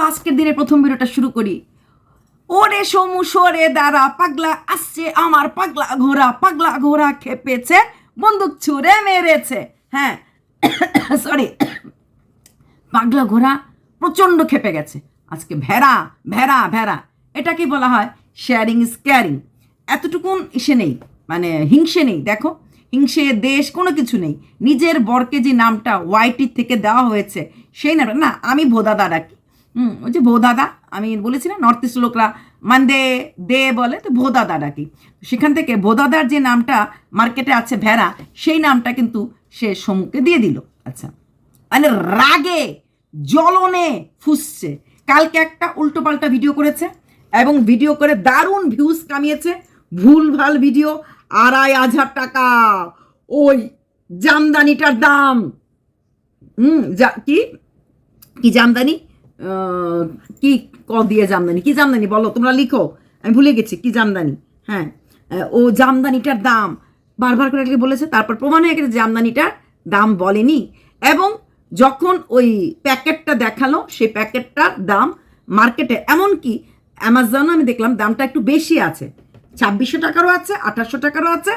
আজকের দিনের প্রথম ভিডিওটা শুরু করি। ওরে সমু সরে দাঁড়া, পাগলা আসছে আমার পাগলা ঘোড়া খেপেছে, বন্দুক ছুঁড়ে মেরেছে। হ্যাঁ সরি, পাগলা ঘোড়া প্রচণ্ড খেপে গেছে। আজকে ভেড়া ভেড়া ভেড়া, এটাকে বলা হয় শেয়ারিং ইজ কেয়ারিং। এতটুকুন ইসে নেই, মানে হিংসে নেই। দেখো, হিংসে দেশ কোনো কিছু নেই। নিজের বরকে যে নামটা ওয়াইটির থেকে দেওয়া হয়েছে সেই নামটা না, আমি ভোদাদা ডাকি। ওই যে ভোদাদা, আমি বলেছি না নর্থ ইস্ট লোকরা মানদে দে বলে, তো ভোদাদা ডাকি। সেখান থেকে ভোদাদার যে নামটা মার্কেটে আছে ভেড়া, সেই নামটা কিন্তু সে সমুখে দিয়ে দিল। আচ্ছা, মানে রাগে জ্বলনে ফুসছে। কালকে একটা উল্টোপাল্টা ভিডিও করেছে এবং ভিডিও করে দারুণ ভিউজ কামিয়েছে। ভুলভাল ভিডিও, 2,500 টাকা ওই জামদানিটার দাম। কি কি জামদানি, কি দিয়ে জামদানি, কি জামদানি বলো তোমরা, লিখো, আমি ভুলে গেছি কি জামদানি। হ্যাঁ, ও জামদানিটার দাম বারবার করে বলেছে, তারপর প্রমাণ হয়ে গেছে জামদানিটার দাম বলেনি। এবং যখন ওই প্যাকেটটা দেখালো, সেই প্যাকেটটার দাম মার্কেটে, এমনকি অ্যামাজনে আমি দেখলাম দামটা একটু বেশি আছে, 2,600 টাকারও আছে, 2,800 টাকারও আছে।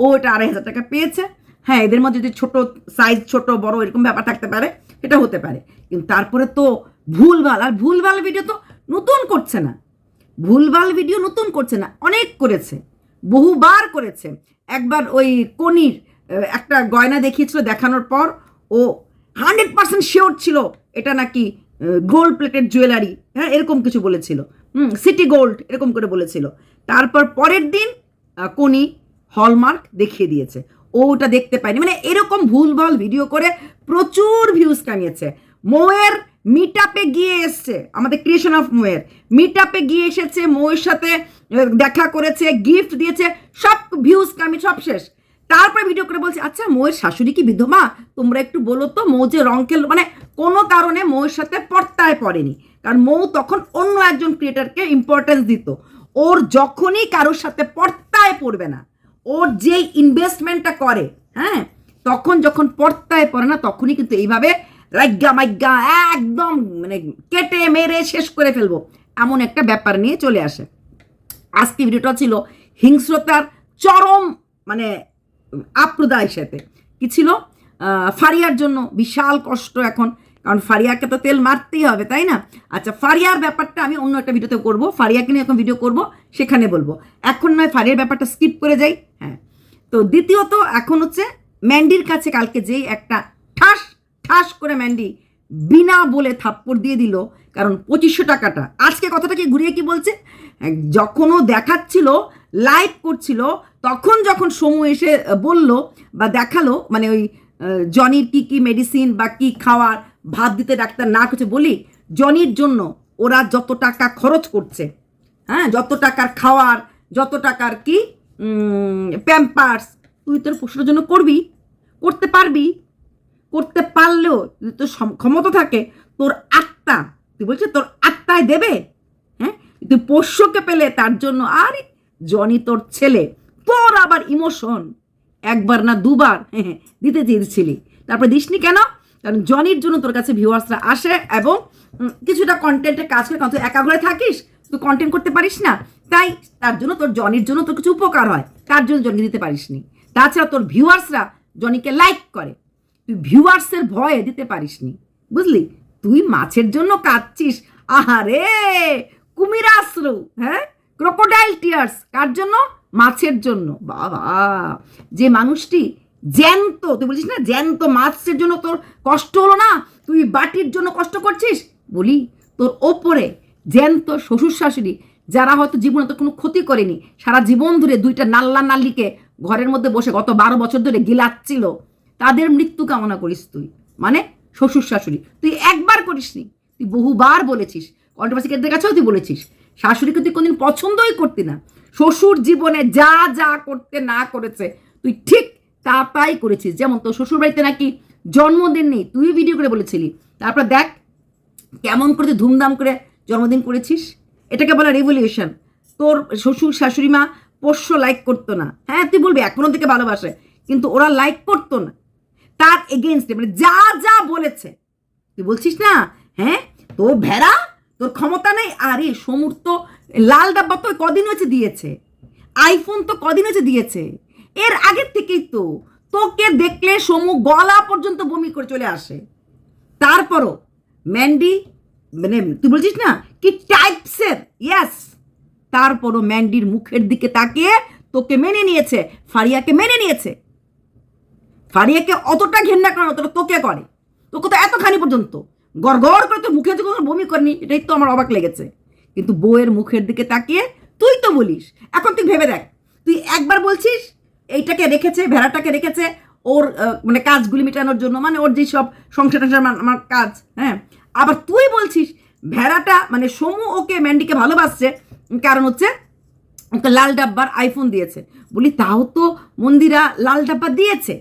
ও এটা 2,500 টাকা পেয়েছে। হ্যাঁ, এদের মধ্যে যদি ছোট সাইজ, ছোট বড় এরকম ব্যাপার থাকতে পারে, এটা হতে পারে। কিন্তু তারপরে তো ভুলভাল, আর ভুলভাল ভিডিও তো নতুন করছে না, ভুলভাল ভিডিও নতুন করছে না, অনেক করেছে, বহুবার করেছে। একবার ওই কনির একটা গয়না দেখিয়েছিল, দেখানোর পর ও 100% শিওর ছিল এটা নাকি গোল্ড প্লেটেড জুয়েলারি, হ্যাঁ এরকম কিছু বলেছিল, সিটি গোল্ড এরকম করে বলেছিল। তারপর পরের দিন কনি হলমার্ক দেখিয়ে দিয়েছে, ও ওটা দেখতে পায়নি। মানে এরকম ভুলভাল ভিডিও করে প্রচুর ভিউজ কামিয়েছে। মৌয়ের মিট আপে গিয়ে এসছে, আমাদের ক্রিয়েশন অফ মৌয়ের মিট আপে গিয়ে এসেছে, মৌয়ের সাথে দেখা করেছে, গিফট দিয়েছে, সব ভিউজ কামি সব শেষ। তারপরে ভিডিও করে বলছে, আচ্ছা মৌয়ের শাশুড়ি কি বিধবা, তোমরা একটু বলো তো। মৌ যে রং খেললো, মানে কোনো কারণে মৌয়ের সাথে পর্তায় পড়েনি, কারণ মৌ তখন অন্য একজন ক্রিয়েটারকে ইম্পর্টেন্স দিত। ওর যখনই কারোর সাথে পর্তায় পড়বে না, ওর যেই ইনভেস্টমেন্টটা করে, হ্যাঁ তখন যখন পর্তায় পড়ে না, তখনই কিন্তু এইভাবে রাগ্গা মাগ্গা একদম মানে কেটে মেরে শেষ করে ফেলবো, এমন একটা ব্যাপার নিয়ে চলে আসে। আজকে ভিডিওটা ছিল হিংস্রতার চরম মানে আপ্রদায় সাথে। কি ছিল, ফারিয়ার জন্য বিশাল কষ্ট এখন, কারণ ফারিয়াকে তো তেল মারতেই হবে, তাই না? আচ্ছা, ফারিয়ার ব্যাপারটা আমি অন্য একটা ভিডিওতে করব, ফারিয়াকে নিয়ে এখন ভিডিও করব, সেখানে বলবো। এখন নয়, ফারিয়ার ব্যাপারটা স্কিপ করে যাই। হ্যাঁ, তো দ্বিতীয়ত এখন হচ্ছে ম্যান্ডির কাছে কালকে যেই একটা ঠাস ঠাস করে ম্যান্ডি বিনা বলে থাপ্পড় দিয়ে দিল, কারণ 2,500 টাকাটা। আজকে কথাটাকে ঘুরিয়ে কি বলছে, যখনও দেখাচ্ছিল লাইভ করছিল, তখন যখন সমু এসে বলল বা দেখালো, মানে ওই জনির কি কি মেডিসিন বা কি খাওয়ার, ভাত দিতে ডাক্তার না কিছু বলি, জনির জন্য ওরা যত টাকা খরচ করছে, হ্যাঁ যত টাকার খাওয়ার, যত টাকার কি প্যাম্পার্স, তুই তোর পশুর জন্য করবি, করতে পারবি, করতে পারলেও যদি তোর ক্ষমতা থাকে, তোর আত্মা, তুই বলছিস তোর আত্মায় দেবে, হ্যাঁ তুই পোষ্যকে পেলে তার জন্য। আরে জনি তোর ছেলে, তোর আবার ইমোশন একবার না দুবার দিতে চেয়েছিলি, তারপরে দিসনি কেন? কারণ জনির জন্য তোর কাছে ভিউয়ার্সরা আসে এবং কিছুটা কন্টেন্টে কাজ করে, কারণ তুই একা ঘরে থাকিস, তুই কন্টেন্ট করতে পারিস না, তাই তার জন্য তোর জনির জন্য তোর কিছু উপকার হয়, তার জন্য জনি দিতে পারিসনি। তাছাড়া তোর ভিউয়ার্সরা জনিকে লাইক করে, তুই ভিউয়ার্সের ভয়ে দিতে পারিসনি, বুঝলি? তুই মাছের জন্য কাঁদছিস, আহারে কুমিরাশ্রু, হ্যাঁ ক্রোকোডাইল টিয়ার্স, কার জন্য? মাছের জন্য। বাবা, যে মানুষটি জ্যান্ত, তুই বলছিস না জ্যান্ত মাছের জন্য তোর কষ্ট হলো না, তুই বাটির জন্য কষ্ট করছিস। বলি তোর ওপরে জ্যান্ত শ্বশুর শাশুড়ি, যারা হয়তো জীবনে তো কোনো ক্ষতি করেনি, সারা জীবন ধরে 2টা নাল্লা নাল্লিকে ঘরের মধ্যে বসে গত 12 বছর ধরে গিলাচ্ছিল, তাদের মৃত্যু কামনা করিস তুই, মানে শ্বশুর শাশুড়ি। তুই একবার করিসনি, তুই বহুবার বলেছিস, কন্ট্রোভার্সি কেটে কাছেও তুই বলেছিস শাশুড়িকে তুই কোনদিন পছন্দই করতি না। শ্বশুর জীবনে যা যা করতে না করেছে তুই ঠিক তা তাই করেছিস। যেমন তোর শ্বশুর বাড়িতে নাকি জন্মদিন নেই, তুই ভিডিও করে বলেছিলি, তারপর দেখ কেমন করে তুই ধুমধাম করে জন্মদিন করেছিস। এটাকে বলা রেভলিউশন। তোর শ্বশুর শাশুড়ি মা পোষ্য লাইক করতো না, হ্যাঁ তুই বলবি এখনো থেকে ভালোবাসে, কিন্তু ওরা লাইক করতো না, তার এগেনস্টে মানে যা যা বলেছে তুই বলছিস না, হ্যাঁ তো ভেড়া তোর ক্ষমতা নেই। আরে সমুর তো লাল ডাব্বা তো কদিন হয়েছে দিয়েছে, আইফোন তো কদিন হয়েছে দিয়েছে, এর আগের থেকেই তো তোকে দেখলে সমু গলা পর্যন্ত বমি করে চলে আসে। তারপরও ম্যান্ডি, মানে তুই বলছিস না কি টাইপসের, ইয়াস, তারপরও ম্যান্ডির মুখের দিকে তাকিয়ে তোকে মেনে নিয়েছে, ফারিয়াকে মেনে নিয়েছে। ফারিয়াকে অতটা ঘেন্না করে অতটা তোকে করে, তোকে তো এতখানি পর্যন্ত গড় করে তোর মুখে যখন বমি করেনি, এটাই তো আমার অবাক লেগেছে। কিন্তু বউয়ের মুখের দিকে তাকিয়ে তুই তো বলিস। এখন তুই ভেবে দেখ, তুই একবার বলছিস এইটাকে রেখেছে, ভেড়াটাকে রেখেছে ওর মানে কাজগুলি মেটানোর জন্য, মানে ওর যেসব সংসার আমার কাজ, হ্যাঁ, আবার তুই বলছিস ভেড়াটা মানে সমু ওকে ম্যান্ডিকে ভালোবাসছে কারণ হচ্ছে ওকে লাল ডাব্বার আইফোন দিয়েছে। বলি তাও তো মন্দিরা লাল ডাব্বা দিয়েছে,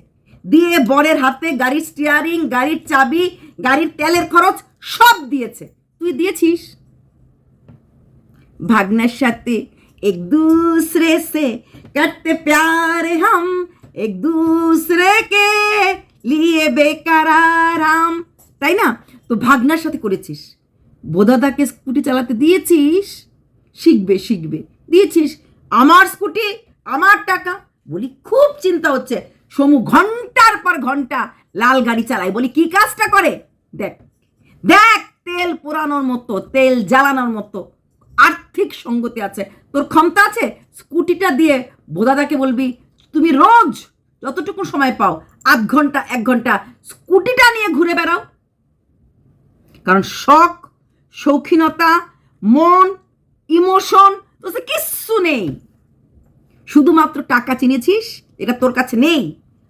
দিয়ে বরের হাতে গাড়ির স্টিয়ারিং, গাড়ির চাবি, গাড়ির তেলের খরচ সব দিয়েছে। তুই দিয়েছিস भागना साथे एक दूसरे से करते प्यार हम एक दूसरे के लिए बेकरार हम, তাই না? তো ভাগনার সাথে করেছিস, বোদাদাকে স্কুটি চালাতে দিয়েছিস, শিখবে দিয়েছিস, আমার স্কুটি আমার টাকা। বলি খুব চিন্তা হচ্ছে, সমু ঘন্টার পর ঘন্টা লাল গাড়ি চালায়। বলি কি কাজটা করে দেখ দেখ, তেল পোড়ানোর মতো, তেল জ্বালানোর মতো আর্থিক সঙ্গতি আছে, তোর ক্ষমতা আছে। স্কুটিটা দিয়ে বোদাদাকে বলবি তুমি রোজ যতটুকু সময় পাও আধ ঘন্টা 1 ঘন্টা স্কুটিটা নিয়ে ঘুরে বেড়াও। কারণ শখ, শৌখিনতা, মন, ইমোশন তো কিচ্ছু নেই, শুধুমাত্র টাকা চিনেছিস, এটা তোর কাছে নেই,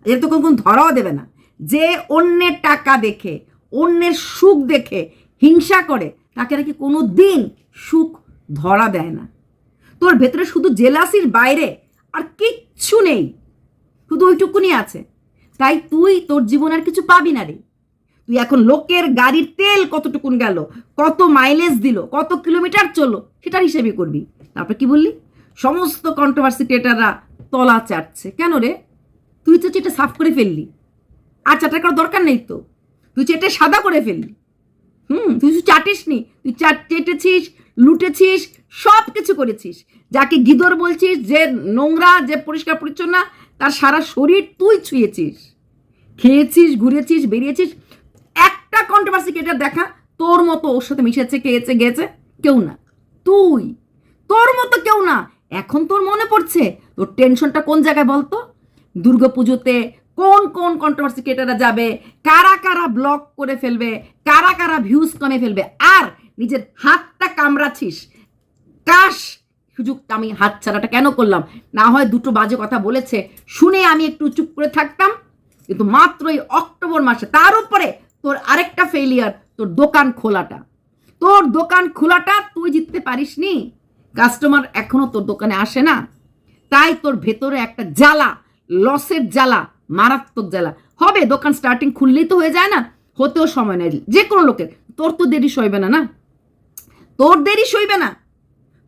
এটা তো কোন ধরাও দেবে না। যে অন্যের টাকা দেখে, অন্যের সুখ দেখে হিংসা করে, তাকে নাকি কোনো দিন সুখ ধরা দেয় না। তোর ভেতরে শুধু জেলাসির বাইরে আর কিচ্ছু নেই, শুধু ওইটুকুনি আছে। তাই তুই তোর জীবন আর কিছু পাবি না রে। তুই এখন লোকের গাড়ির তেল কতটুকুন গেল, কত মাইলেজ দিল, কত কিলোমিটার চললো, সেটার হিসেবে করবি। তারপর কি বললি, সমস্ত কন্ট্রোভার্সি ক্রিয়েটাররা তলা চাটছে। কেন রে? তুই তো চেটে সাফ করে ফেললি, আর চাটা করার দরকার নেই তো, তুই চেটে সাদা করে ফেললি। তুই শুধু চাটিস নি, তুই চেটেছিস, লুটেছিস, সব কিছু করেছিস। যাকে গিদর বলছিস, যে নোংরা, যে পরিষ্কার পরিচ্ছন্ন, তার সারা শরীর তুই ছুঁয়েছিস, খেয়েছিস, ঘুরেছিস, বেরিয়েছিস। একটা কন্ট্রোভার্সি ক্রিয়েটার দেখা তোর মতো ওর সাথে মিশেছে, খেয়েছে, গেছে? কেউ না। তুই তোর মতো কেউ না। এখন তোর মনে পড়ছে তোর টেনশনটা কোন জায়গায় বলতো? দুর্গাপুজোতে কোন কোন কন্ট্রোভার্সি ক্রিয়েটাররা যাবে, কারা কারা ব্লক করে ফেলবে, কারা কারা ভিউজ কমে ফেলবে, আর নিজের হাতটা কামড়াচ্ছিস। কাশ সুযোগটা আমি হাত ছাড়াটা কেন করলাম, না হয় দুটো বাজে কথা বলেছে শুনে আমি একটু চুপ করে থাকতাম, কিন্তু মাত্রই অক্টোবর মাসে তার উপরে তোর আরেকটা ফেলিয়ার, তোর দোকান খোলাটা। তোর দোকান খোলাটা তুই জিততে পারিসনি, কাস্টমার এখনো তোর দোকানে আসে না, তাই তোর ভেতরে একটা জ্বালা, লসের জ্বালা, মারাত্মক জ্বালা হবে। দোকান স্টার্টিং খুললেই তো হয়ে যায় না, হতেও সময় নেই যে কোনো লোকের। তোর তো দেরি সইবে না, না তোর দেরি সইবে না।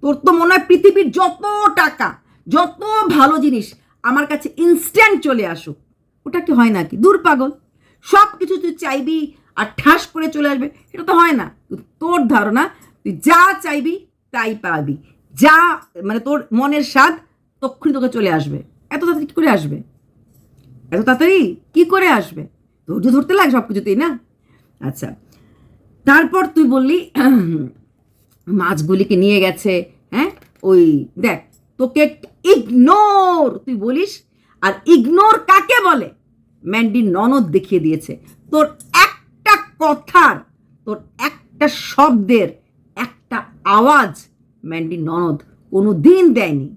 তোর তো মনে হয় পৃথিবীর যত টাকা, যত ভালো জিনিস আমার কাছে ইনস্ট্যান্ট চলে আসুক, ওটা কি হয় নাকি? দূর পাগল, সব কিছু তুই চাইবি আর ঠাস করে চলে আসবে, এটা তো হয় না। তোর ধারণা তুই যা চাইবি তাই পাবি, যা মানে তোর মনের স্বাদ তক্ষুনি তোকে চলে আসবে। এত তাড়াতাড়ি কি করে আসবে? এত তাড়াতাড়ি কি করে আসবে? ধৈর্য ধরতে লাগে সব কিছুতেই না। আচ্ছা, তারপর তুই বললি মাছগুলিকে নিয়ে গেছে, হ্যাঁ ওই দেখ তোকে ইগনোর তুই বলিস, আর ইগনোর কাকে বলে ম্যান্ডির ননদ দেখিয়ে দিয়েছে। তোর একটা কথার, তোর একটা শব্দের, একটা আওয়াজ ম্যান্ডির ননদ কোনো দিন দেয়নি।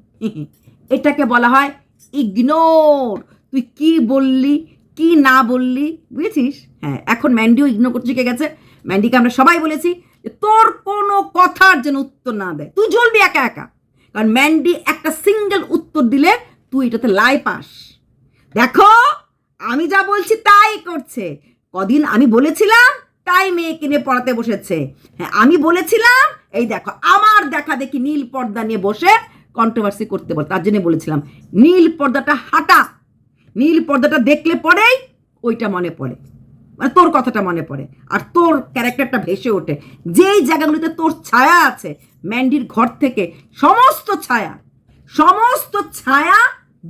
এটাকে বলা হয় ইগনোর। তুই কি বললি কি না বললি বুঝেছিস? হ্যাঁ, এখন ম্যান্ডিও ইগনোর করতে শিখে গেছে। ম্যান্ডিকে আমরা সবাই বলেছি যে তোর কোনো কথার যেন উত্তর না দেয়, তুই জ্বলবি একা একা। কারণ ম্যান্ডি একটা সিঙ্গেল উত্তর দিলে তুই এটাতে লাই পাস। দেখো আমি যা বলছি তাই করছে, কদিন আমি বলেছিলাম তাই মেয়েকে নিয়ে পড়াতে বসেছে। হ্যাঁ, আমি বলেছিলাম এই দেখো আমার দেখা দেখি নীল পর্দা নিয়ে বসে কন্ট্রোভার্সি করতে বল, তার জন্য বলেছিলাম নীল পর্দাটা হাঁটা, নীল পর্দাটা দেখলে পরেই ওইটা মনে পড়ে, মানে তোর কথাটা মনে পড়ে, আর তোর ক্যারেক্টারটা ভেসে ওঠে। যেই জায়গাগুলিতে তোর ছায়া আছে, ম্যান্ডির ঘর থেকে সমস্ত ছায়া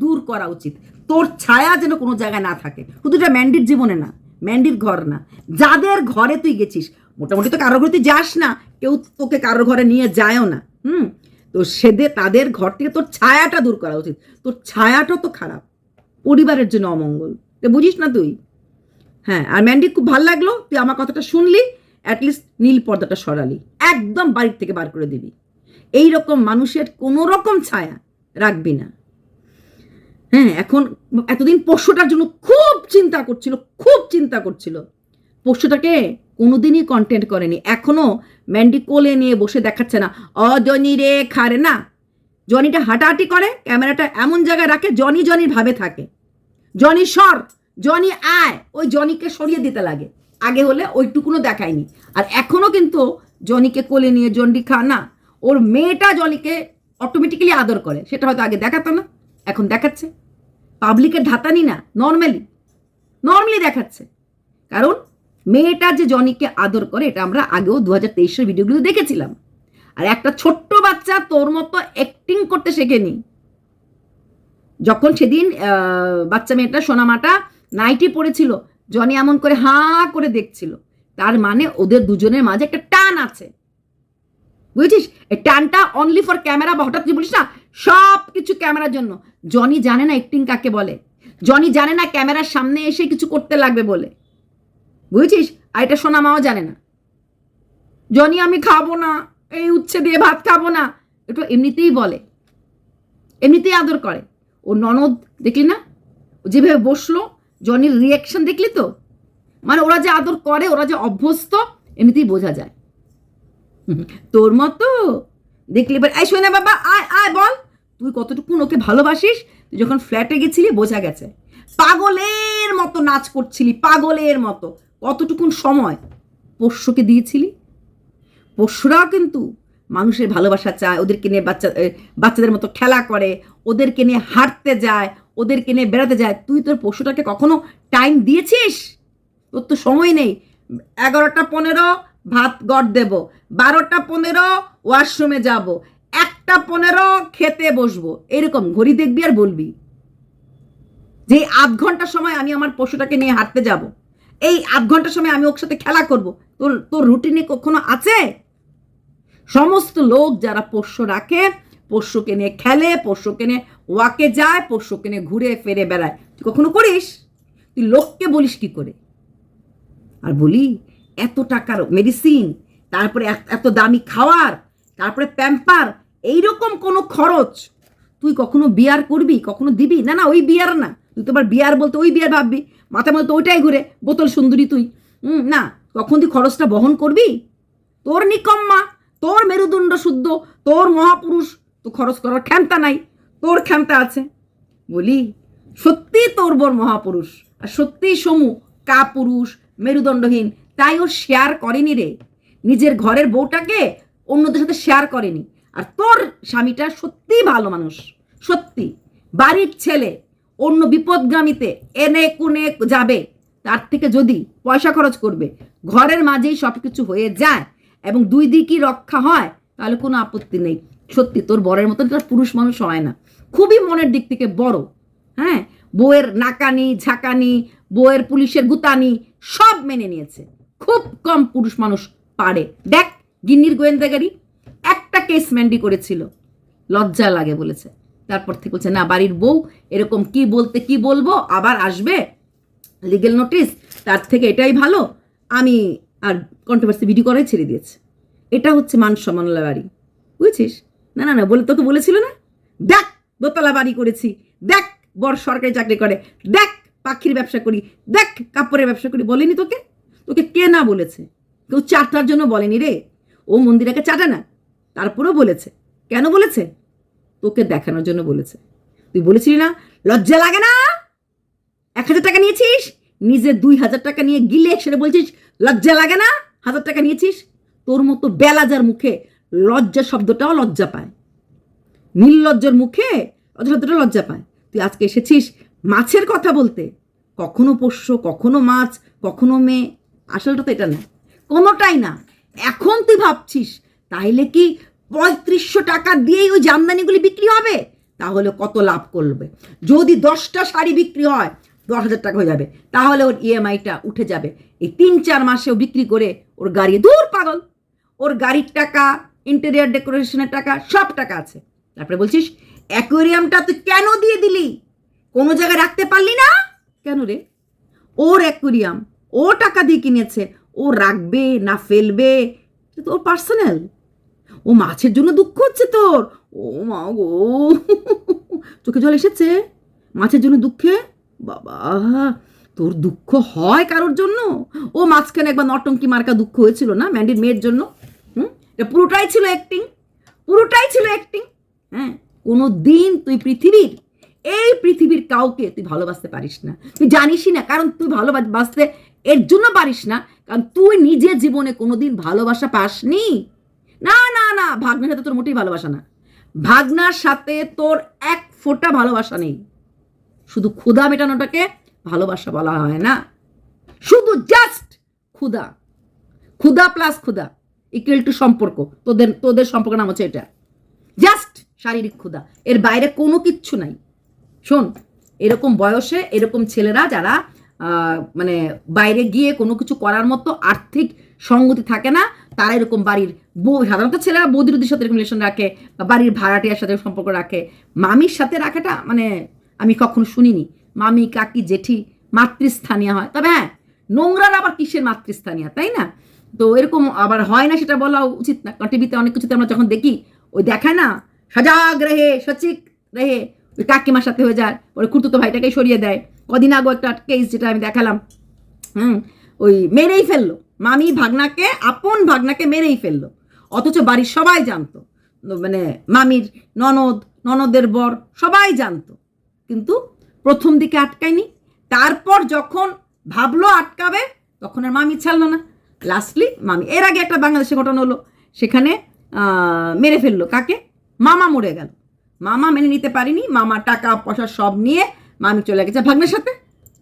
দূর করা উচিত। তোর ছায়া যেন কোনো জায়গায় না থাকে। শুধু এটা ম্যান্ডির জীবনে না, ম্যান্ডির ঘর না, যাদের ঘরে তুই গেছিস, মোটামুটি তো কারোর ঘরে তুই যাস না, কেউ তোকে কারোর ঘরে নিয়ে যায়ও না। তো তাদের ঘর থেকে তোর ছায়াটা দূর করা উচিত। তোর ছায়াটা তো খারাপ, পরিবারের জন্য অমঙ্গল, বুঝিস না তুই? হ্যাঁ, আর ম্যান্ডি খুব ভালো লাগলো তুই আমার কথাটা শুনলি, অ্যাটলিস্ট নীল পর্দাটা সরালি, একদম বাড়ির থেকে বার করে দিবি। এইরকম মানুষের কোনো রকম ছায়া রাখবি না। হ্যাঁ, এখন এতদিন পোষ্যটার জন্য খুব চিন্তা করছিল। পোষ্যটাকে কোনোদিনই কন্টেন্ট করেনি। এখনো ম্যান্ডি কোলে নিয়ে বসে দেখাচ্ছে না, জনি রে খারে না। জনিটা হাঁটাহাঁটি করে, ক্যামেরাটা এমন জায়গায় রাখে জনি ভাবে থাকে, জনি সর, জনি আয়, ওই জনিকে সরিয়ে দিতে লাগে। আগে হলে ওইটুকুনো দেখায়নি। আর এখনো কিন্তু জনিকে কোলে নিয়ে জন্ডি খা না, ওর মেয়েটা জনিকে অটোমেটিক্যালি আদর করে, সেটা হয়তো আগে দেখাতো না, এখন দেখাচ্ছে। পাবলিকের ধাতানি না, নর্মালি দেখাচ্ছে। কারণ মেয়েটা যে জনিকে আদর করে এটা আমরা আগেও 2023 ভিডিওগুলো দেখেছিলাম। আর একটা ছোট্ট বাচ্চা তোর মতো অ্যাক্টিং করতে শেখেনি। যখন সেদিন বাচ্চা মেয়েটা সোনামাটা নাইটি পড়েছিল, জনি এমন করে হাঁ করে দেখছিল, তার মানে ওদের দুজনের মাঝে একটা টান আছে, বুঝেছিস? এই টানটা অনলি ফর ক্যামেরা, বা হঠাৎ তুই বলিস না সব কিছু ক্যামেরার জন্য। জনি জানে না অ্যাক্টিং কাকে বলে, জনি জানে না ক্যামেরার সামনে এসে কিছু করতে লাগবে বলে, বুঝেছিস? আর এটা সোনামাও জানে না। জনি আমি খাবো না, এই উচ্ছে দিয়ে ভাত খাবো না, এটা এমনিতেই বলে, এমনিতেই আদর করে। ও ননদ দেখলি না, যেভাবে বসলো, জনির রিয়াকশন দেখলি তো? মানে ওরা যে আদর করে, ওরা যে অভ্যস্ত, এমনিতেই বোঝা যায়। তোর মতো দেখলি এবার, এই শোনা বাবা, আয় আয় বল তুই কতটুকু ওকে ভালোবাসিস। তুই যখন ফ্ল্যাটে গেছিলি বোঝা গেছে, পাগলের মতো নাচ করছিলি, পাগলের মতো। কতটুকুন সময় পোষ্যকে দিয়েছিলি? পোষ্যরাও কিন্তু মানুষের ভালোবাসা চায়, ওদেরকে নিয়ে বাচ্চাদের মতো খেলা করে, ওদেরকে নিয়ে হাঁটতে যায়, ওদেরকে নিয়ে বেড়াতে যায়। তুই তোর পোষ্যটাকে কখনো টাইম দিয়েছিস? তোর তো সময় নেই। 11টা 15 ভাত গড় দেব, 12টা 15 ওয়াশরুমে যাব, 1টা 15 খেতে বসবো, এরকম ঘড়ি দেখবি আর বলবি যে 8 ঘন্টা সময় আমি আমার পশুটাকে নিয়ে হাঁটতে যাব, এই 8 ঘন্টা সময় আমি ওর সাথে খেলা করব। তোর রুটিনে কখনো আছে? সমস্ত লোক যারা পোষ্য রাখে, পোষ্যকে নিয়ে খেলে, পোষ্যকে নিয়ে ওয়াকে যায়, পোষ্যকে নিয়ে ঘুরে ফিরে বেড়ায়, তুই কখনো করিস? তুই লোককে বলিস কি করে? আর বলি এত টাকার মেডিসিন, তারপরে এত দামি খাওয়ার, তারপরে প্যাম্পার, এইরকম কোনো খরচ তুই কখনো বিয়ার করবি, কখনো দিবি? না না, ওই বিয়ার না, তুই তো আবার বিয়ার বলতে ওই বিয়ার ভাববি, মাথার মধ্যে তো ওইটাই ঘুরে, বোতল সুন্দরী তুই। না, কখন তুই খরচটা বহন করবি? তোর নিকম্মা, তোর মেরুদণ্ড শুদ্ধ, তোর মহাপুরুষ, তো খরচ করার ক্ষমতা নাই, তোর ক্ষমতা আছে। বলি সত্যি তোর বর মহাপুরুষ, আর সত্যিই সমু কাপুরুষ, মেরুদণ্ডহীন, তাই ও শেয়ার করেনি রে, নিজের ঘরের বউটাকে অন্যদের সাথে শেয়ার করেনি। আর তোর স্বামীটা সত্যিই ভালো মানুষ, সত্যি বাড়ির ছেলে, অন্য বিপদগামীতে এনে কোনে যাবে, তার থেকে যদি পয়সা খরচ করবে, ঘরের মাঝেই সব কিছু হয়ে যায় এবং দুই দিকই রক্ষা হয়, তাহলে কোনো আপত্তি নেই। সত্যি তোর বরের মতন তোর পুরুষ মানুষ হয় না, খুবই মনের দিক থেকে বড়। হ্যাঁ, বউয়ের নাকানি ঝাঁকানি, বউয়ের পুলিশের গুতানি সব মেনে নিয়েছে, খুব কম পুরুষ মানুষ পারে। দেখ গিন্নির গোয়েন্দাগারি, একটা কেস ম্যান্ডি করেছিল, লজ্জা লাগে বলেছে, তারপর থেকে বলছে না বাড়ির বউ এরকম কি বলতে কি বলবো, আবার আসবে লিগেল নোটিস, তার থেকে এটাই ভালো, আমি আর কন্ট্রোভার্সি ভিডিও করাই ছেড়ে দিয়েছে। এটা হচ্ছে মান সম্মানলা বাড়ি, বুঝছিস? না না না, বলে তোকে বলেছিল না, দেখ দোতলা বাড়ি করেছি, দেখ বড় সরকারি চাকরি করে, দেখ পাখির ব্যবসা করি, দেখ কাপড়ের ব্যবসা করি, বলেনি তোকে? তোকে কে না বলেছে? কেউ চাটার জন্য বলেনি রে, ও মন্দিরাকে চাটা না, তারপরেও বলেছে। কেন বলেছে? তোকে দেখানোর জন্য বলেছে। তুই বলেছিলি না লজ্জা লাগে না? 1000 টাকা নিয়েছিস, নিজে 2000 টাকা নিয়ে গিলে সেটা বলছিস লজ্জা লাগে না? 1000 টাকা নিয়েছিস। তোর মতো বেলাজার মুখে লজ্জা শব্দটাও লজ্জা পায়, নির্লজ্জর মুখে লজ্জা শব্দটাও লজ্জা পায়। তুই আজকে এসেছিস মাছের কথা বলতে, কখনো পোষ্য, কখনো মাছ, কখনো মেয়ে। আসলটা তো এটা না, কোনোটাই না। এখন তুই ভাবছিস তাইলে কি 3500 টাকা দিয়েই ওই জামদানিগুলি বিক্রি হবে? তাহলে কত লাভ করবে? যদি 10টা শাড়ি বিক্রি হয় 10,000 টাকা হয়ে যাবে, তাহলে ওর ইএমআইটা উঠে যাবে। এই 3-4 মাসেও বিক্রি করে ওর গাড়ি, দূর পাগল, ওর গাড়ির টাকা, ইন্টেরিয়ার ডেকোরেশনের টাকা, সব টাকা আছে। তারপরে বলছিস অ্যাকোয়ারিয়ামটা তুই কেন দিয়ে দিলি? কোনো জায়গায় রাখতে পারলি না কেন রে? ওর অ্যাকোয়ারিয়াম, ও টাকা দিয়ে কিনেছে, ও রাখবে না ফেলবে তো ওর পার্সোনাল। ও মাছের জন্য দুঃখ হচ্ছে তোর? ও মা গো, চোখে জল এসেছে মাছের জন্য দুঃখে? বাবা, তোর দুঃখ হয় কারোর জন্য? ও মাঝখানে একবার নটঙ্কি মার্কা দুঃখ হয়েছিল না ম্যান্ডির মেয়ের জন্য? এটা পুরোটাই ছিল অ্যাক্টিং, পুরোটাই ছিল অ্যাক্টিং। হ্যাঁ, কোনো দিন তুই এই পৃথিবীর কাউকে তুই ভালোবাসতে পারিস না। তুই জানিসই না, কারণ তুই ভালোবাসতে এর জন্য পারিস না কারণ তুই নিজের জীবনে কোনোদিন ভালোবাসা পাসনি। না না না, ভাগ্নের সাথে তোর মোটেই ভালোবাসা না। ভাগ্নার সাথে তোর এক ফোঁটা ভালোবাসা নেই। শুধু ক্ষুধা মেটানোটাকে ভালোবাসা বলা হয় না, শুধু জাস্ট ক্ষুধা। ক্ষুধা প্লাস ক্ষুধা ইকুয়াল টু সম্পর্ক। তোদের সম্পর্ক নাম হচ্ছে এটা, জাস্ট শারীরিক ক্ষুধা, এর বাইরে কোনো কিচ্ছু নাই। শোন, এরকম বয়সে এরকম ছেলেরা যারা মানে বাইরে গিয়ে কোনো কিছু করার মতো আর্থিক সঙ্গতি থাকে না, তারা এরকম বাড়ির সাধারণত ছেলেরা বৌদির সাথে এরকম রিলেশন রাখে, বা বাড়ির ভাড়াটিয়ার সাথে সম্পর্ক রাখে। মামির সাথে রাখাটা মানে আমি কখনো শুনিনি। মামি, কাকি, জেঠি মাতৃস্থানীয় হয়, তবে হ্যাঁ, নোংরার আবার কিসের মাতৃস্থানীয়, তাই না? তো এরকম আবার হয় না, সেটা বলা উচিত না। কারণ টিভিতে অনেক কিছুতে আমরা যখন দেখি, ওই দেখায় না সজাগ রেহে সচিক রেহে, ওই কাকিমার সাথে হয়ে যায়, ওই খুঁড়তুতো ভাইটাকে সরিয়ে দেয়। কদিন আগে একটা কেস যেটা আমি দেখালাম, ওই মেরেই ফেললো মামি ভাগনাকে, আপন ভাগনাকে মেরেই ফেললো, অথচ বাড়ির সবাই জানতো, মানে মামির ননদের বর সবাই জানতো, কিন্তু প্রথম দিকে আটকায়নি। তারপর যখন ভাবলো আটকাবে, তখন আর মামি ছাড়লো না। লাস্টলি মামি, এর আগে একটা বাংলাদেশে ঘটনা হলো, সেখানে মেরে ফেললো কাকে? মামা মরে গেল। মামা মেনে নিতে পারিনি, মামা টাকা পয়সা সব নিয়ে মামি চলে গেছে ভাগ্নের সাথে,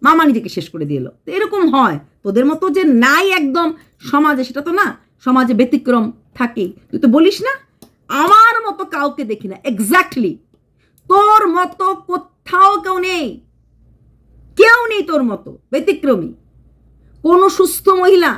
মামা নিজেকে শেষ করে দিল। তো এরকম হয়, তোদের মতো যে নাই একদম সমাজে, সেটা তো না, সমাজে ব্যতিক্রম থাকেই। তুই তো বলিস না আমার মতো কাউকে দেখি না, এক্স্যাক্টলি তোর মতো কোথাও কেউ নেই, কেউ নেই তোর মতো ব্যতিক্রমী। কোনো সুস্থ মহিলা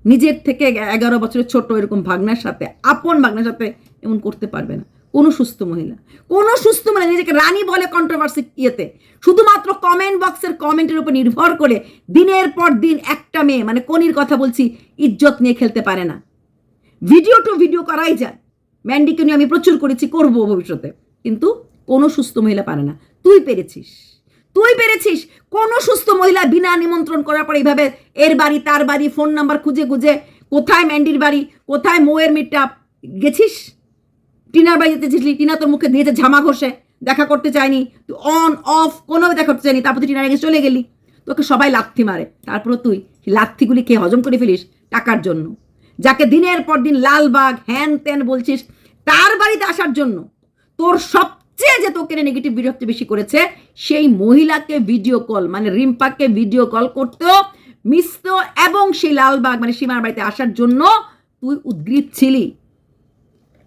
নিজের থেকে 11 বছরের ছোট এরকম ভাগ্নার সাথে, আপন ভাগ্নার সাথে এমন করতে পারবে না কোনো সুস্থ মহিলা। কোনো সুস্থ মহিলা নিজেকে রানী বলে কন্ট্রোভার্সি ইয়েতে, শুধুমাত্র কমেন্ট বক্সের কমেন্টের উপর নির্ভর করে দিনের পর দিন একটা মেয়ে, মানে কনির কথা বলছি, ইজ্জত নিয়ে খেলতে পারে না। ভিডিও টু ভিডিও করাই যায়, ম্যান্ডিকে নিয়ে আমি প্রচুর করেছি, করবো ভবিষ্যতে, কিন্তু কোনো সুস্থ মহিলা পারে না। তুই পেরেছিস, তুই পেরেছিস। কোনো সুস্থ মহিলা বিনা নিমন্ত্রণ করার পর এইভাবে এর বাড়ি তার বাড়ি ফোন নাম্বার খুঁজে খুঁজে, কোথায় ম্যান্ডির বাড়ি, কোথায় মোয়ের মিটআপ গেছিস, টিনার বাড়ি যেতেছিলি, টিনা তোর মুখে দিয়েছে ঝামা ঘষে, দেখা করতে চায়নি, তুই অন অফ কোনোভাবে দেখা করতে চাইনি, তারপর তুই টিনার আগে চলে গেলি, তোকে সবাই লাথি মারে, তারপরও তুই লাথিগুলি খেয়ে হজম করে ফেলিস টাকার জন্য। যাকে দিনের পর দিন লালবাগ হ্যান ত্যান বলছিস, তার বাড়িতে আসার জন্য তোর সবচেয়ে যে তোকে নেগেটিভ বিরক্তি বেশি করেছে, সেই মহিলাকে ভিডিও কল, মানে রিম্পাকে ভিডিও কল করতেও মিশত, এবং সেই লালবাগ মানে সীমার বাড়িতে আসার জন্য তুই উদ্গ্রীব ছিলি,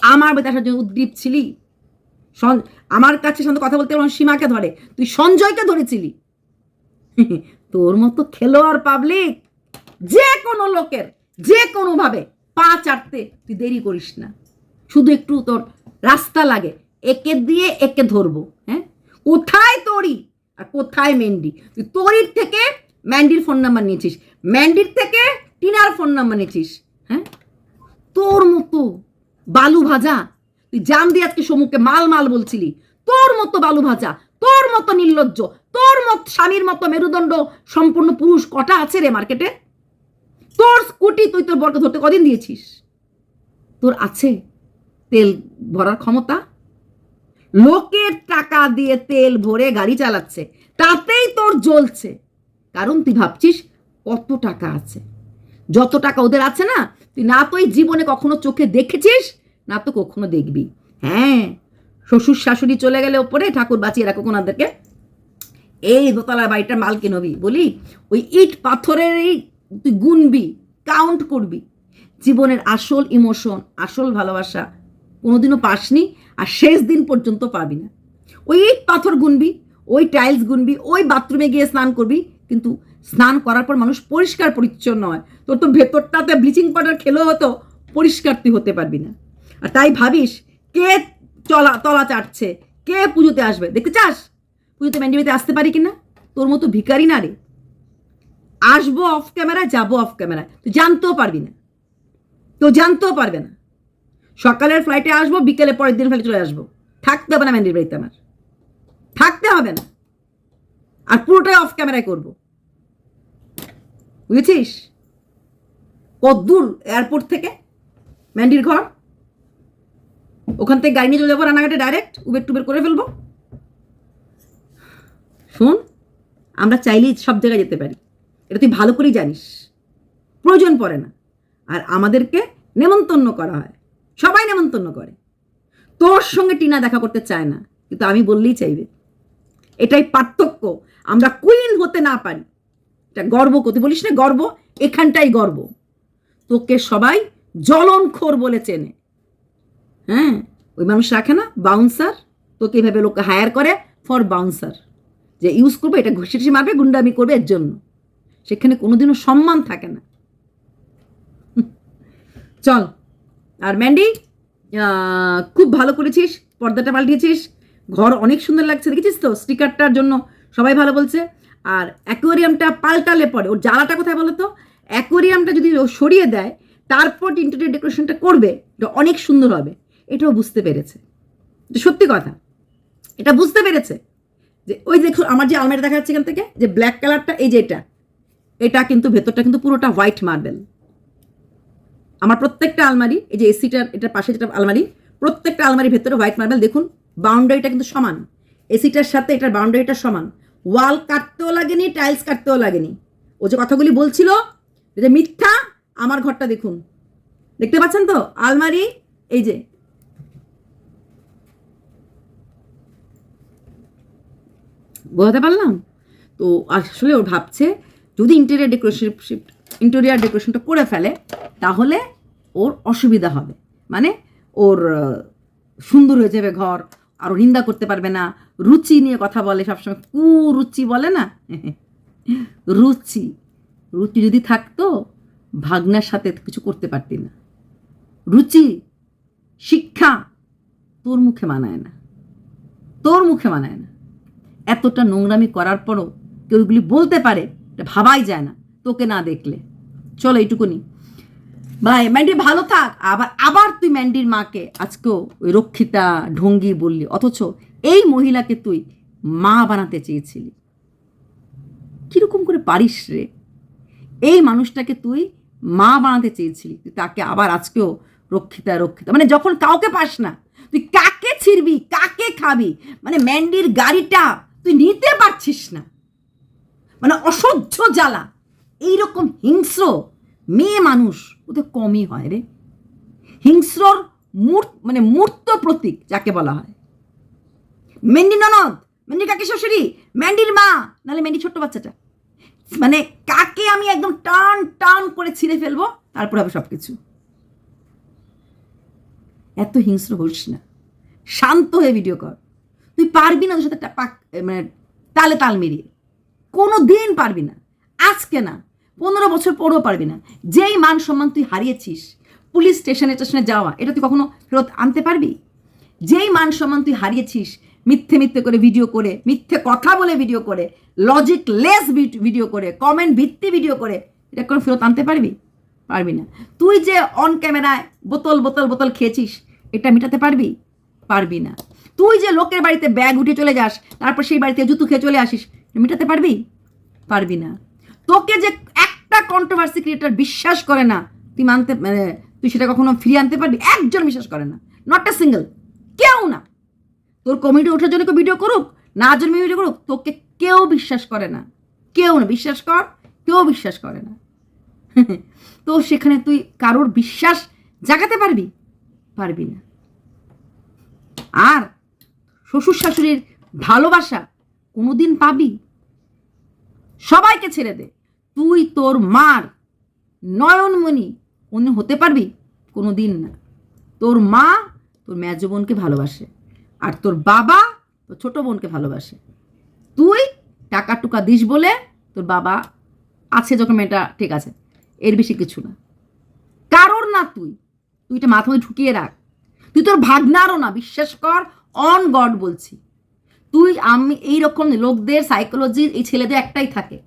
আমার বাড়িতে আসার জন্য উদ্গ্রীব ছিলি। আমার কাছে সঙ্গে কথা বলতে সীমাকে ধরে, তুই সঞ্জয়কে ধরেছিলি। তোর মতো খেলোয়াড় পাবলিক যে কোনো লোকের যে কোনোভাবে পা চাটতে তুই দেরি করিস না, শুধু একটু তোর রাস্তা লাগে, একে দিয়ে একে ধরবো। হ্যাঁ, কোথায় তরি আর কোথায় ম্যান্ডি? তুই তরির থেকে ম্যান্ডির ফোন নাম্বার নিয়েছিস, ম্যান্ডির থেকে টিনার ফোন নাম্বার নিয়েছিস। হ্যাঁ, তোর মতো বালু ভাজা, তুই জান দিয়ে আজকে সমুখে মাল মাল বলছিলি, তোর মতো বালু ভাজা, তোর মতো নির্লজ্জ, তোর মতো স্বামীর মতো মেরুদণ্ড সম্পূর্ণ পুরুষ কটা আছে রে মার্কেটে? তোর স্কুটি তুই তোর বরকে ধরতে কদিন দিয়েছিস? তোর আছে তেল ভরার ক্ষমতা? লোকের টাকা দিয়ে তেল ভরে গাড়ি চালাচ্ছে, তাতেই তোর জ্বলছে, কারণ তুই ভাবছিস কত টাকা আছে। যত টাকা ওদের আছে না, তুই না তো এই জীবনে কখনো চোখে দেখেছিস, না তো কখনো দেখবি। হ্যাঁ, শ্বশুর শাশুড়ি চলে গেলে ওপরে ঠাকুর বাঁচিয়ে রাখো ওনাদেরকে, এই দোতলা বাড়িটার মালকে নবী বলি, ওই ইট পাথরের এই তুই গুনবি, কাউন্ট করবি, জীবনের আসল ইমোশন, আসল ভালোবাসা কোনোদিনও পাসনি, আর শেষ দিন পর্যন্ত পাবি না। ওই ইট পাথর গুনবি, ওই টাইলস গুনবি, ওই বাথরুমে গিয়ে স্নান করবি, কিন্তু স্নান করার পর মানুষ পরিষ্কার পরিচ্ছন্ন হয়। তোর তো ভেতরটাতে ব্লিচিং পাউডার খেলেও হতো পরিষ্কার তুই হতে পারবি না। আর তাই ভাবিস কে তলা চাটছে, কে পুজোতে আসবে, দেখতে চাস পুজোতে ম্যান্ডি বাড়িতে আসতে পারি কিনা? তোর মতো ভিখারি না রে। আসবো অফ ক্যামেরায়, যাবো অফ ক্যামেরায়, তুই জানতেও পারবি না, কেউ জানতেও পারবে না। সকালের ফ্লাইটে আসবো, বিকেলে পরের দিন ফ্লাইটে চলে আসবো, থাকতে হবে না ম্যান্ডির বাড়িতে, আমার থাকতে হবে না, আর পুরোটাই অফ ক্যামেরায় করবো, বুঝেছিস? কতদূর এয়ারপোর্ট থেকে ম্যান্ডির ঘর, ওখান থেকে গাড়ি নিয়ে চলে যাবো রানাঘাটে, ডাইরেক্ট উবের টুবের করে ফেলবো। শোন, আমরা চাইলেই সব জায়গায় যেতে পারি, এটা তুই ভালো করেই জানিস, প্রয়োজন পড়ে না। আর আমাদেরকে নেমন্তন্ন করা হয়, সবাই নেমন্তন্ন করে। তোর সঙ্গে টিনা দেখা করতে চায় না, কিন্তু আমি বললেই চাইবে। এটাই পার্থক্য, আমরা কুইন হতে না পারি, এটা গর্ব করতে বলিস না, গর্ব এখানটাই গর্ব। তোকে সবাই জ্বলনখোর বলে চেনে। হ্যাঁ, ওই মানুষ রাখে না বাউন্সার, তোকে এভাবে লোককে হায়ার করে ফর বাউন্সার, যে ইউজ করবে, এটা ঘুষি ঘুষি মারবে, গুন্ডামি করবে, এর জন্য। সেখানে কোনোদিনও সম্মান থাকে না। চল। আর ম্যান্ডি, খুব ভালো করেছিস, পর্দাটা পাল্টিয়েছিস, ঘর অনেক সুন্দর লাগছে, দেখেছিস তো? স্টিকারটার জন্য সবাই ভালো বলছে। আর অ্যাকোয়ারিয়ামটা পাল্টালে পরে ওর জ্বালাটা কোথায় বলো তো? অ্যাকোয়ারিয়ামটা যদি ও সরিয়ে দেয়, তারপর ইন্টেরিয়র ডেকোরেশনটা করবে, এটা অনেক সুন্দর হবে। এটাও বুঝতে পেরেছে, সত্যি কথা, এটা বুঝতে পেরেছে যে ওই দেখো আমার যে আলমারি দেখা যাচ্ছে এখান থেকে, যে ব্ল্যাক কালারটা, এই যে এটা কিন্তু ভেতরটা কিন্তু পুরোটা হোয়াইট মার্বেল। আমার প্রত্যেকটা আলমারি, এই যে এসিটার এটার পাশে যেটা আলমারি, প্রত্যেকটা আলমারির ভেতরে হোয়াইট মার্বেল। দেখুন বাউন্ডারিটা কিন্তু সমান, এসিটার সাথে এটার বাউন্ডারিটা সমান, ওয়াল কাটতেও লাগেনি, টাইলস কাটতেও লাগেনি। ও যে কথাগুলি বলছিল যে মিথ্যা, আমার ঘরটা দেখুন, দেখতে পাচ্ছেন তো? আলমারি এই যে, বোঝাতে পারলাম তো? আসলে ও ভাবছে যদি ইন্টেরিয়র ডেকোরেশনটা করে ফেলে, তাহলে ওর অসুবিধা হবে, মানে ওর সুন্দর হয়ে যাবে ঘর, আর ও নিন্দা করতে পারবে না। রুচি নিয়ে কথা বলে সবসময়, কুরুচি বলে না, রুচি যদি থাকতো ভাগনার সাথে কিছু করতে পারতি না। রুচি, শিক্ষা তোর মুখে মানায় না, তোর মুখে মানায় না। এতটা নোংরামি করার পরও কেউ এগুলি বলতে পারে, এটা ভাবাই যায় না তোকে না দেখলে। চলো এইটুকুনি, ভাই ম্যান্ডি ভালো থাক। আবার তুই ম্যান্ডির মাকে আজকেও ওই রক্ষিতা ঢঙ্গি বললি, অথচ এই মহিলাকে তুই মা বানাতে চেয়েছিলি। কিরকম করে পারিস রে? এই মানুষটাকে তুই মা বানাতে চেয়েছিলি, তুই তাকে আবার আজকেও রক্ষিতা, মানে যখন কাউকে পাস না তুই কাকে ছিড়বি, কাকে খাবি? মানে ম্যান্ডির গাড়িটা তুই নিতে পারছিস না, মানে অসহ্য জ্বালা। এইরকম হিংস্র মেয়ে মানুষ ওদের কমই হয় রে। হিংস্রর মানে মূর্ত প্রতীক যাকে বলা হয়। ম্যান্ডি ননদ, ম্যান্ডি কাকি শ্বশুরি, ম্যান্ডির মা, নাহলে ম্যান্ডি ছোট্ট বাচ্চাটা, মানে কাকে আমি একদম টান টান করে ছিঁড়ে ফেলবো, তারপর হবে সব কিছু। এত হিংস্র হইস না, শান্ত হয়ে ভিডিও কর। তুই পারবি না ওদের সাথে মানে তালে তাল মিলিয়ে, কোনো দিন পারবি না। আজকে না, 15 বছর পরেও পারবি না। যেই মান সম্মান তুই হারিয়েছিস, পুলিশ স্টেশনে যাওয়া, এটা তুই কখনো ফেরত আনতে পারবি? যেই মান সম্মান তুই হারিয়েছিস মিথ্যে করে ভিডিও করে, মিথ্যে কথা বলে ভিডিও করে, লজিকলেস ভিডিও করে, কমেন্ট ভিত্তি ভিডিও করে, এটা কোনো ফেরত আনতে পারবি? পারবি না। তুই যে অন ক্যামেরায় বোতল খেয়েছিস, এটা মেটাতে পারবি? পারবি না। তুই যে লোকের বাড়িতে ব্যাগ উঠে চলে যাস, তারপর সেই বাড়িতে জুতো খেয়ে চলে আসিস, মেটাতে পারবি? পারবি না। তোকে যে একটা কন্ট্রোভার্সি ক্রিয়েটর বিশ্বাস করে না, তুই সেটা কখনো ফিরিয়ে আনতে পারবি? একজন বিশ্বাস করে না, নট এ সিঙ্গেল, কেউ না। তোর কমেডি ওঠার জন্য কেউ ভিডিও করুক, না জন্য ভিডিও করুক, তোকে কেউ বিশ্বাস করে না, কেউ না। বিশ্বাস কর, কেউ বিশ্বাস করে না। তো সেখানে তুই কারোর বিশ্বাস জাগাতে পারবি? পারবি না। আর শ্বশুর শাশুড়ির ভালোবাসা কোনোদিন পাবি? সবাইকে ছেড়ে দে, তুই তোর মার নয়নমণি অন্য হতে পারবি? কোনো দিন না। তোর মা তোর মেজো বোনকে ভালোবাসে, আর তোর বাবা তোর ছোট বোনকে ভালোবাসে। তুই টাকা টুকা দিস বলে তোর বাবা আছে যখন, মেয়েটা ঠিক আছে, এর বেশি কিছু না। কারোর না তুই, তুই এটা মাথা মধ্যে ঢুকিয়ে রাখ। তুই তোর ভাগনারও না, বিশ্বাস কর, অন গড বলছি। তুই আমি এইরকম লোকদের সাইকোলজি, এই ছেলেদের একটাই থাকে,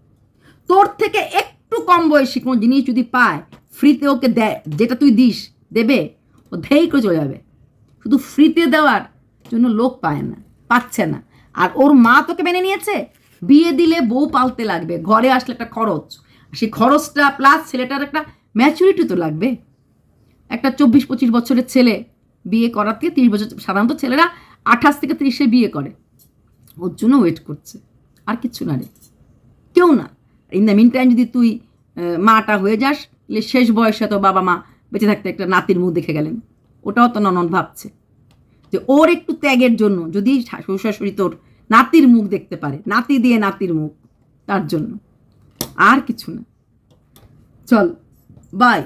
তোর থেকে একটু কম বয়সী কোনো জিনিস যদি পায় ফ্রিতে ওকে দেয়, যেটা তুই দিস দেবে, ও ধেই করে চলে যাবে। শুধু ফ্রিতে দেওয়ার জন্য লোক পায় না, পাচ্ছে না। আর ওর মা তোকে মেনে নিয়েছে, বিয়ে দিলে বউ পালতে লাগবে, ঘরে আসলে একটা খরচ, সেই খরচটা প্লাস ছেলেটার একটা ম্যাচুরিটি তো লাগবে। একটা 24-25 বছরের ছেলে বিয়ে করার থেকে 30 বছর, সাধারণত ছেলেরা 28 থেকে 30-এ বিয়ে করে, ওর জন্য ওয়েট করছে, আর কিচ্ছু না রে, কেউ না। ইন দ্য মিন টাইম যদি তুই মাটা হয়ে যাস, শেষ বয়সে তো বাবা মা বেঁচে থাকতে একটা নাতির মুখ দেখে গেলেন, ওটাও তো ননদ ভাবছে যে ওর একটু ত্যাগের জন্য যদি শ্বশুর শাশুড়ি তোর নাতির মুখ দেখতে পারে, নাতি দিয়ে নাতির মুখ, তার জন্য, আর কিছু না। চল, বাই।